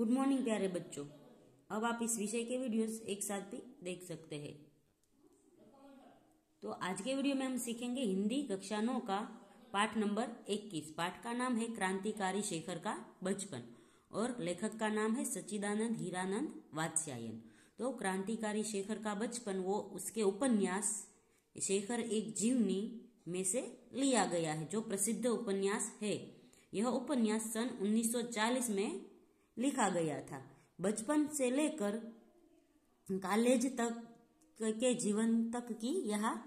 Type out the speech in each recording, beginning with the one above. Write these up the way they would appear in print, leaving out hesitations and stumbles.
Good morning प्यारे बच्चों। अब आप इस विषय के वीडियोस एक साथ भी देख सकते हैं। तो आज के वीडियो में हम सीखेंगे हिंदी कक्षा 9 का पाठ नंबर 21। पाठ का नाम है क्रांतिकारी शेखर का बचपन और लेखक का नाम है सच्चिदानंद हीरानंद वात्स्यायन। तो क्रांतिकारी शेखर का बचपन वो उसके उपन्यास शेखर एक जीवनी में से लिया गया है, जो प्रसिद्ध उपन्यास है। यह उपन्यास सन 1940 में लिखा गया था। बचपन से लेकर कॉलेज तक के जीवन तक की यह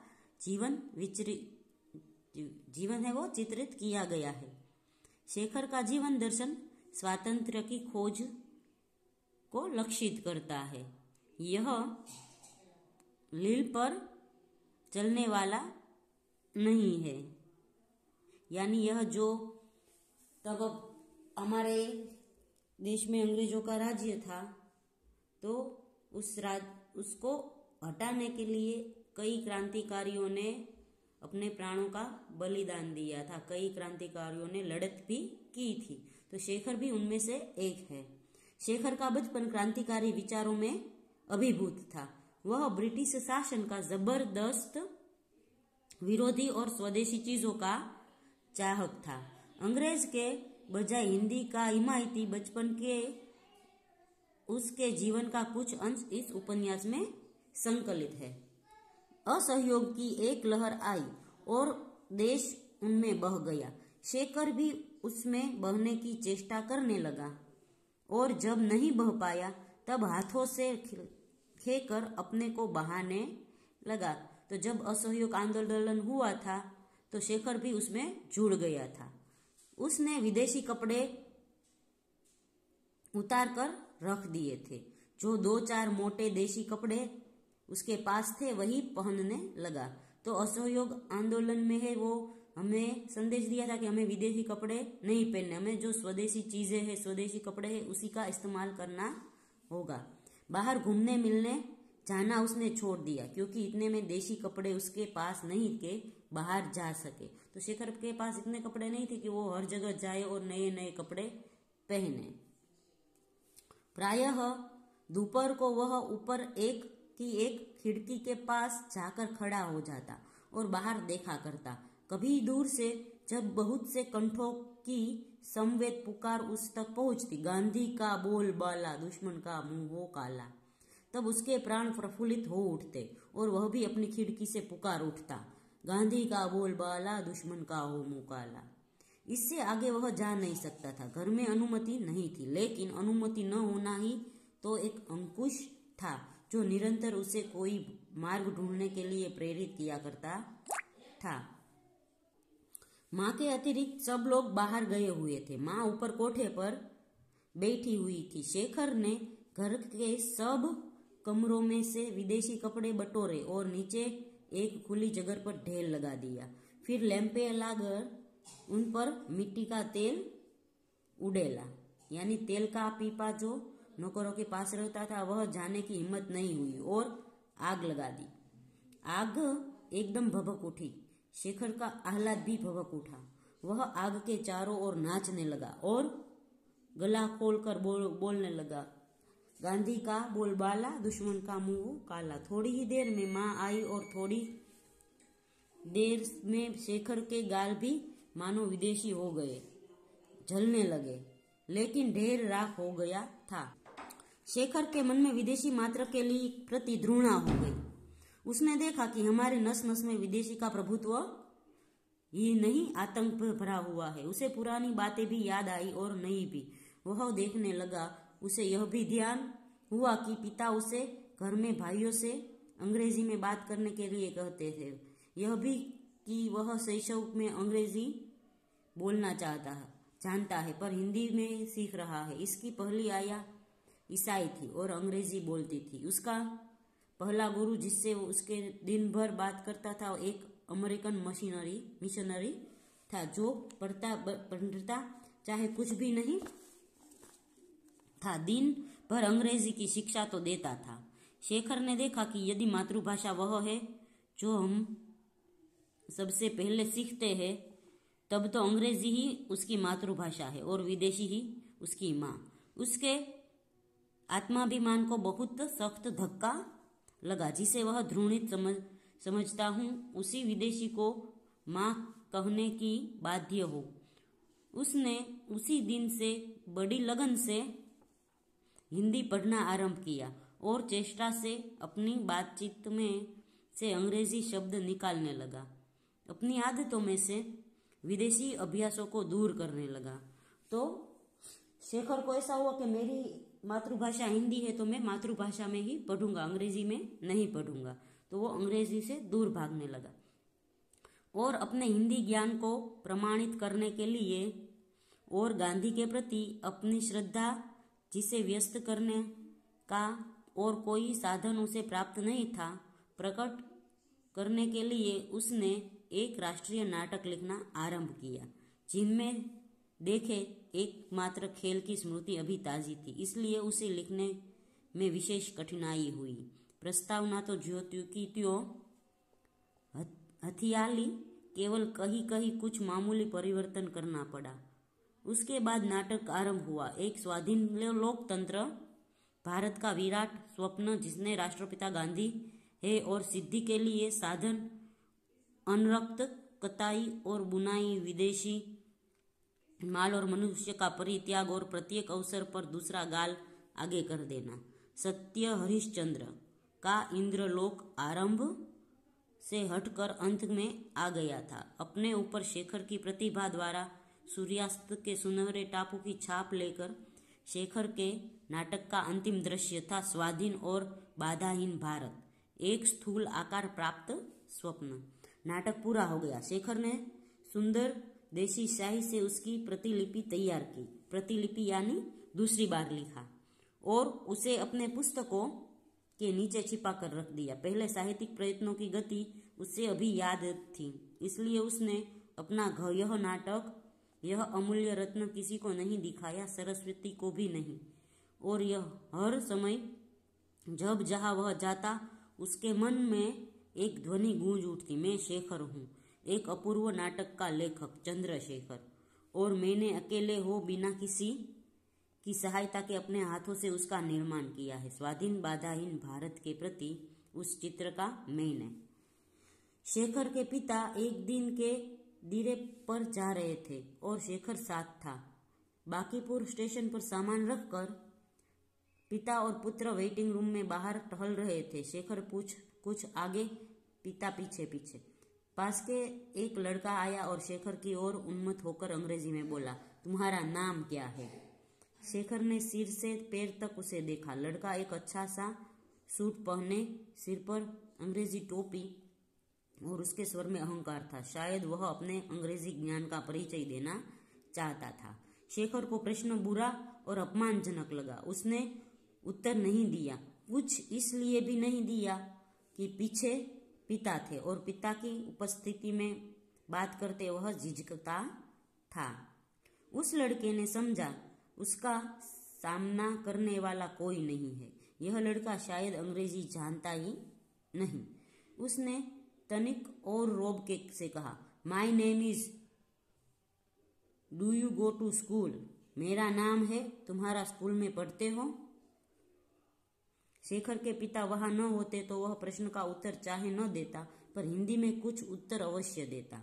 जीवन है वो चित्रित किया गया है। शेखर का जीवन दर्शन स्वातंत्र्य की खोज को लक्षित करता है। यह लील पर चलने वाला नहीं है, यानी यह जो तब हमारे देश में अंग्रेजों का राज्य था, तो उसको हटाने के लिए कई क्रांतिकारियों ने अपने प्राणों का बलिदान दिया था। कई क्रांतिकारियों ने लड़त भी की थी, तो शेखर भी उनमें से एक है। शेखर का बचपन क्रांतिकारी विचारों में अभिभूत था। वह ब्रिटिश शासन का जबरदस्त विरोधी और स्वदेशी चीजों का चाहक था। अंग्रेज के बजाय हिंदी का हिमायती बचपन के उसके जीवन का कुछ अंश इस उपन्यास में संकलित है। असहयोग की एक लहर आई और देश उनमें बह गया। शेखर भी उसमें बहने की चेष्टा करने लगा और जब नहीं बह पाया तब हाथों से खेकर अपने को बहाने लगा। तो जब असहयोग आंदोलन हुआ था तो शेखर भी उसमें जुड़ गया था। उसने विदेशी कपड़े उतार कर रख दिए थे। जो 2-4 मोटे देशी कपड़े उसके पास थे वही पहनने लगा। तो असहयोग आंदोलन में है वो हमें संदेश दिया था कि हमें विदेशी कपड़े नहीं पहनने, हमें जो स्वदेशी चीजें हैं, स्वदेशी कपड़े हैं, उसी का इस्तेमाल करना होगा। बाहर घूमने मिलने जाना उसने छोड़ दिया, क्योंकि इतने में देशी कपड़े उसके पास नहीं के बाहर जा सके। तो शेखर के पास इतने कपड़े नहीं थे कि वो हर जगह जाए और नए नए कपड़े पहने। प्रायः दोपहर को वह ऊपर एक खिड़की के पास जाकर खड़ा हो जाता और बाहर देखा करता। कभी दूर से जब बहुत से कंठों की समवेत पुकार उस तक पहुंचती, गांधी का बोल बाला दुश्मन का मुंह हो काला, तब उसके प्राण प्रफुल्लित हो उठते और वह भी अपनी खिड़की से पुकार उठता, गांधी का बोल बाला दुश्मन का हो मुंह काला। इससे आगे वह जा नहीं सकता था। घर में अनुमति नहीं थी, लेकिन अनुमति न होना ही तो एक अंकुश था जो निरंतर उसे कोई मार्ग ढूंढने के लिए प्रेरित किया करता था। माँ के अतिरिक्त सब लोग बाहर गए हुए थे। माँ ऊपर कोठे पर बैठी हुई थी। शेखर ने घर के सब कमरों में से विदेशी कपड़े बटोरे और नीचे एक खुली जगह पर ढेर लगा दिया। फिर लैंपे लाकर उन पर मिट्टी का तेल उड़ेला, यानी तेल का पीपा जो नौकरों के पास रहता था, वह जाने की हिम्मत नहीं हुई और आग लगा दी। आग एकदम भभक उठी। शेखर का आह्लाद भी भभक उठा। वह आग के चारों ओर नाचने लगा और गला खोलकर बोलने लगा, गांधी का बोल बाला दुश्मन का मुंह काला। थोड़ी ही देर में माँ आई और थोड़ी देर में शेखर के गाल भी मानो विदेशी हो गए, जलने लगे, लेकिन ढेर राख हो गया था। शेखर के मन में विदेशी मात्र के लिए प्रति घृणा हो गई। उसने देखा कि हमारे नस नस में विदेशी का प्रभुत्व ही नहीं आतंक भरा हुआ है। उसे पुरानी बातें भी याद आई और नई भी। वह देखने लगा। उसे यह भी ध्यान हुआ कि पिता उसे घर में भाइयों से अंग्रेजी में बात करने के लिए कहते थे। यह भी कि वह शैशव में अंग्रेजी बोलना जानता है, पर हिंदी में सीख रहा है। इसकी पहली आया ईसाई थी और अंग्रेजी बोलती थी। उसका पहला गुरु जिससे वो उसके दिन भर बात करता था, एक अमेरिकन मिशनरी था जो पढ़ता चाहे कुछ भी नहीं था, दिन भर अंग्रेजी की शिक्षा तो देता था। शेखर ने देखा कि यदि मातृभाषा वह है जो हम सबसे पहले सीखते हैं, तब तो अंग्रेजी ही उसकी मातृभाषा है और विदेशी ही उसकी माँ। उसके आत्माभिमान को बहुत सख्त धक्का लगा, जिसे वह घृणित समझता हूँ। उसी विदेशी को माँ कहने की बाध्य हो। उसने उसी दिन से बड़ी लगन से हिंदी पढ़ना आरंभ किया और चेष्टा से अपनी बातचीत में से अंग्रेजी शब्द निकालने लगा। अपनी आदतों में से विदेशी अभ्यासों को दूर करने लगा। तो शेखर को ऐसा हुआ कि मेरी मातृभाषा हिंदी है तो मैं मातृभाषा में ही पढ़ूंगा, अंग्रेजी में नहीं पढ़ूंगा। तो वो अंग्रेजी से दूर भागने लगा और अपने हिंदी ज्ञान को प्रमाणित करने के लिए और गांधी के प्रति अपनी श्रद्धा, जिसे व्यस्त करने का और कोई साधन उसे प्राप्त नहीं था, प्रकट करने के लिए उसने एक राष्ट्रीय नाटक लिखना आरंभ किया, जिनमें देखे एकमात्र खेल की स्मृति अभी ताजी थी, इसलिए उसे लिखने में विशेष कठिनाई हुई। प्रस्तावना तो ज्योति की त्यों हथियाली, केवल कहीं कहीं कुछ मामूली परिवर्तन करना पड़ा। उसके बाद नाटक आरंभ हुआ। एक स्वाधीन लोकतंत्र, भारत का विराट स्वप्न जिसने राष्ट्रपिता गांधी है और सिद्धि के लिए साधन अनरक्त कताई और बुनाई, विदेशी माल और मनुष्य का परित्याग और प्रत्येक अवसर पर दूसरा गाल आगे कर देना। सत्य हरिश्चंद्र का इंद्रलोक आरंभ से हटकर अंत में आ गया था। अपने ऊपर शेखर की प्रतिभा द्वारा सूर्यास्त के सुनहरे टापू की छाप लेकर शेखर के नाटक का अंतिम दृश्य था स्वाधीन और बाधाहीन भारत, एक स्थूल आकार प्राप्त स्वप्न। नाटक पूरा हो गया। शेखर ने सुंदर देशी शाही से उसकी प्रतिलिपि तैयार की, प्रतिलिपि यानी दूसरी बार लिखा, और उसे अपने पुस्तकों के नीचे छिपा कर रख दिया। पहले साहित्यिक प्रयत्नों की गति उसे अभी याद थी, इसलिए उसने अपना यह नाटक, यह अमूल्य रत्न किसी को नहीं दिखाया, सरस्वती को भी नहीं। और यह हर समय जब जहाँ वह जाता उसके मन में एक ध्वनि गूंज उठती, मैं शेखर हूँ, एक अपूर्व नाटक का लेखक चंद्रशेखर, और मैंने अकेले हो बिना किसी की सहायता के अपने हाथों से उसका निर्माण किया है। स्वाधीन बाधाहीन भारत के प्रति उस चित्र का मैंने। शेखर के पिता एक दिन के दीरे पर जा रहे थे और शेखर साथ था। बांकीपुर स्टेशन पर सामान रखकर पिता और पुत्र वेटिंग रूम में बाहर टहल रहे थे। शेखर कुछ आगे, पिता पीछे पीछे। पास के एक लड़का आया और शेखर की ओर उन्मत्त होकर अंग्रेजी में बोला, तुम्हारा नाम क्या है? शेखर ने सिर से पैर तक उसे देखा। लड़का एक अच्छा सा सूट पहने, सिर पर अंग्रेजी टोपी, और उसके स्वर में अहंकार था। शायद वह अपने अंग्रेजी ज्ञान का परिचय देना चाहता था। शेखर को प्रश्न बुरा और अपमानजनक लगा। उसने उत्तर नहीं दिया, कुछ इसलिए भी नहीं दिया कि पीछे पिता थे और पिता की उपस्थिति में बात करते वह झिझकता था। उस लड़के ने समझा उसका सामना करने वाला कोई नहीं है। यह लड़का शायद अंग्रेजी जानता ही नहीं। उसने तनिक और रोब के से कहा, my name is, do you go to school? मेरा नाम है, तुम्हारा स्कूल में पढ़ते हो? शेखर के पिता वहां न होते तो वह प्रश्न का उत्तर चाहे न देता, पर हिंदी में कुछ उत्तर अवश्य देता।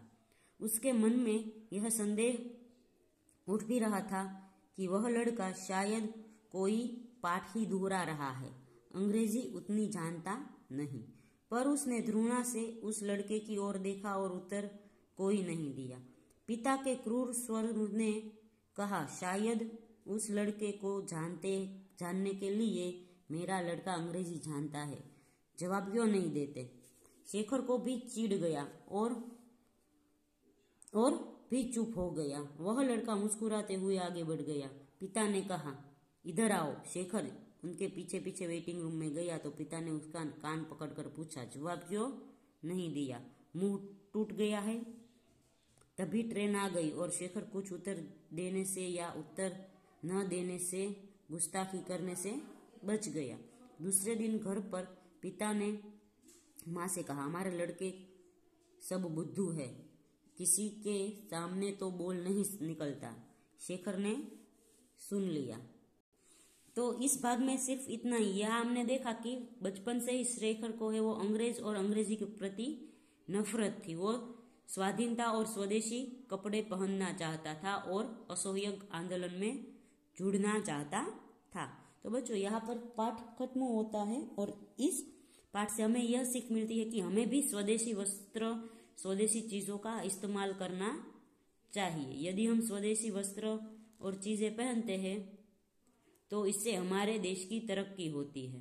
उसके मन में यह संदेह उठ भी रहा था कि वह लड़का शायद कोई पाठ ही दोहरा रहा है, अंग्रेजी उतनी जानता नहीं। पर उसने घृणा से उस लड़के की ओर देखा और उत्तर कोई नहीं दिया। पिता के क्रूर स्वर ने कहा, शायद उस लड़के को जानने के लिए मेरा लड़का अंग्रेजी जानता है, जवाब क्यों नहीं देते? शेखर को भी चिढ़ गया और भी चुप हो गया। वह लड़का मुस्कुराते हुए आगे बढ़ गया। पिता ने कहा, इधर आओ। शेखर उनके पीछे पीछे वेटिंग रूम में गया तो पिता ने उसका कान पकड़कर पूछा, जवाब क्यों नहीं दिया? मुंह टूट गया है? तभी ट्रेन आ गई और शेखर कुछ उत्तर देने से या उत्तर न देने से, गुस्ताखी करने से बच गया। दूसरे दिन घर पर पिता ने माँ से कहा, हमारे लड़के सब बुद्धू है, किसी के सामने तो बोल नहीं निकलता। शेखर ने सुन लिया तो इस भाग में सिर्फ इतना ही। यहाँ हमने देखा कि बचपन से ही श्रेखर को है वो अंग्रेज और अंग्रेजी के प्रति नफरत थी। वो स्वाधीनता और स्वदेशी कपड़े पहनना चाहता था और असहयोग आंदोलन में जुड़ना चाहता था। तो बच्चों यहाँ पर पाठ खत्म होता है और इस पाठ से हमें यह सीख मिलती है कि हमें भी स्वदेशी वस्त्र, स्वदेशी चीज़ों का इस्तेमाल करना चाहिए। यदि हम स्वदेशी वस्त्र और चीज़ें पहनते हैं तो इससे हमारे देश की तरक्की होती है।